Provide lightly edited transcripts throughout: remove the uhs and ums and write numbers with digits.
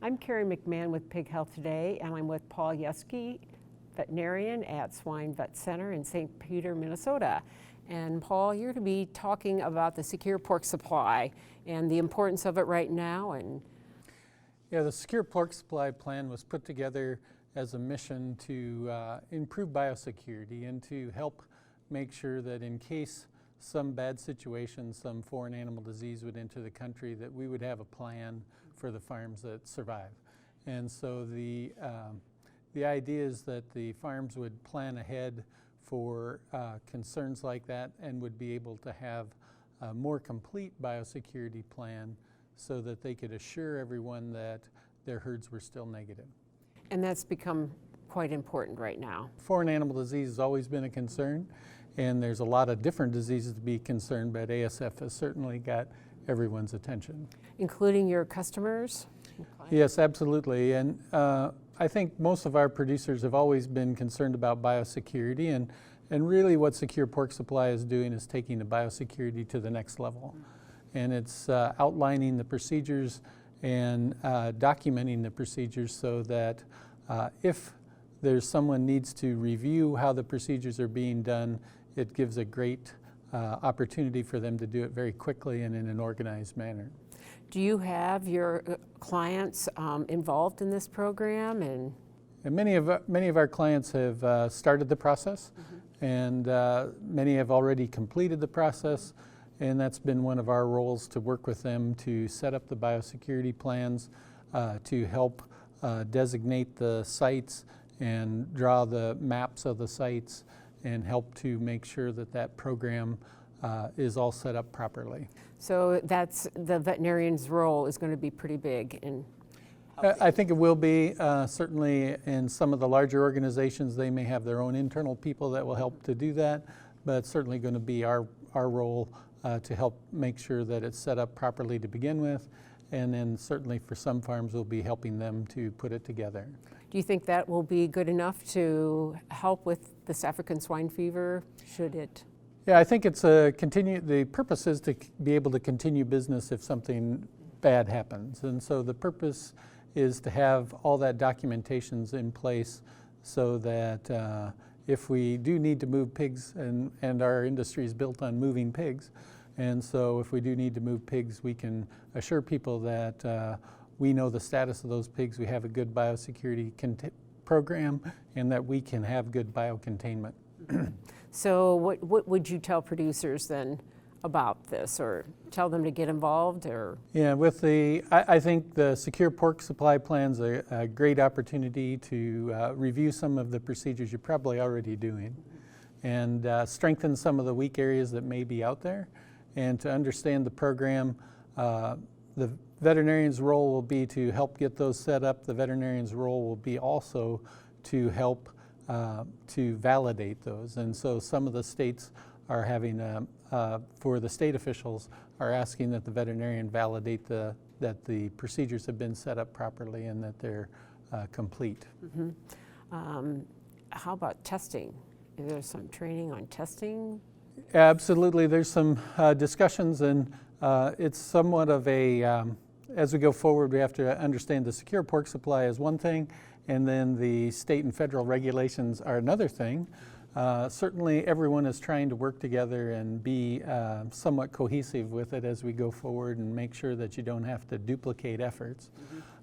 I'm Carrie McMahon with Pig Health Today, and I'm with Paul Yeske, veterinarian at Swine Vet Center in St. Peter, Minnesota. And Paul, you're going to be talking about the secure pork supply and the importance of it right now. Yeah, the secure pork supply plan was put together as a mission to improve biosecurity and to help make sure that in case some bad situation, some foreign animal disease would enter the country, that we would have a plan for the farms that survive. And so the idea is that the farms would plan ahead for concerns like that and would be able to have a more complete biosecurity plan so that they could assure everyone that their herds were still negative. And that's become quite important right now. Foreign animal disease has always been a concern, and there's a lot of different diseases to be concerned, but ASF has certainly got everyone's attention. Including your customers? Yes, absolutely. And I think most of our producers have always been concerned about biosecurity, and really what Secure Pork Supply is doing is taking the biosecurity to the next level. And it's outlining the procedures and documenting the procedures so that if there's someone needs to review how the procedures are being done, it gives a great opportunity for them to do it very quickly and in an organized manner. Do you have your clients involved in this program? And many of our clients have started the process, and many have already completed the process, and that's been one of our roles, to work with them to set up the biosecurity plans, to help designate the sites and draw the maps of the sites and help to make sure that that program is all set up properly. So that's the veterinarian's role is going to be pretty big in helping. I think it will be. Certainly in some of the larger organizations, they may have their own internal people that will help to do that, but it's certainly going to be our role to help make sure that it's set up properly to begin with, and then certainly for some farms we'll be helping them to put it together. Do you think that will be good enough to help with this African swine fever, should it? Yeah, I think it's the purpose is to be able to continue business if something bad happens. And so the purpose is to have all that documentations in place so that if we do need to move pigs, and our industry is built on moving pigs, and so if we do need to move pigs, we can assure people that we know the status of those pigs, we have a good biosecurity program, and that we can have good biocontainment. So what would you tell producers then about this, or tell them to get involved? Or yeah, I think the Secure Pork Supply Plan's a great opportunity to review some of the procedures you're probably already doing, and strengthen some of the weak areas that may be out there, and to understand the program. The veterinarian's role will be to help get those set up. The veterinarian's role will be also to help to validate those. And so some of the states are having, for the state officials, are asking that the veterinarian validate that the procedures have been set up properly and that they're complete. How about testing? Is there some training on testing? Absolutely, there's some discussions, and it's somewhat of a, as we go forward, we have to understand the secure pork supply is one thing, and then the state and federal regulations are another thing. Certainly everyone is trying to work together and be somewhat cohesive with it as we go forward and make sure that you don't have to duplicate efforts.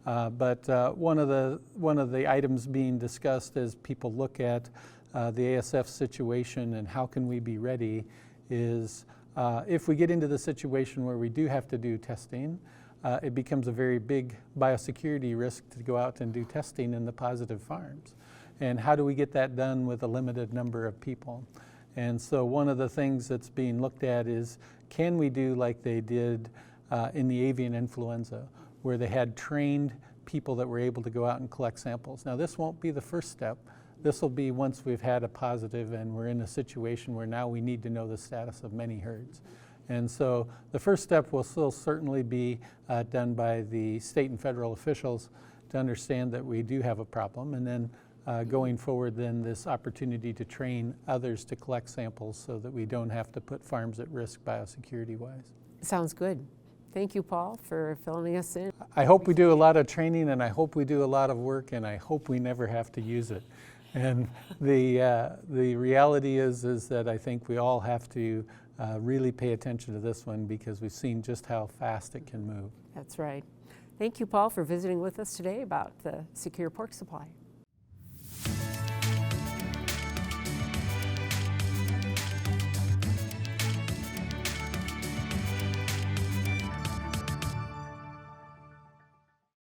But one of the items being discussed as people look at the ASF situation and how can we be ready is if we get into the situation where we do have to do testing, it becomes a very big biosecurity risk to go out and do testing in the positive farms. And how do we get that done with a limited number of people? And so one of the things that's being looked at is, can we do like they did in the avian influenza, where they had trained people that were able to go out and collect samples. Now this won't be the first step. This will be once we've had a positive and we're in a situation where now we need to know the status of many herds. And so the first step will still certainly be done by the state and federal officials to understand that we do have a problem, and then going forward then this opportunity to train others to collect samples so that we don't have to put farms at risk biosecurity wise. Sounds good. Thank you, Paul, for filling us in. I hope we do a lot of training, and I hope we do a lot of work, and I hope we never have to use it. And the reality is that I think we all have to really pay attention to this one, because we've seen just how fast it can move. That's right. Thank you, Paul, for visiting with us today about the secure pork supply.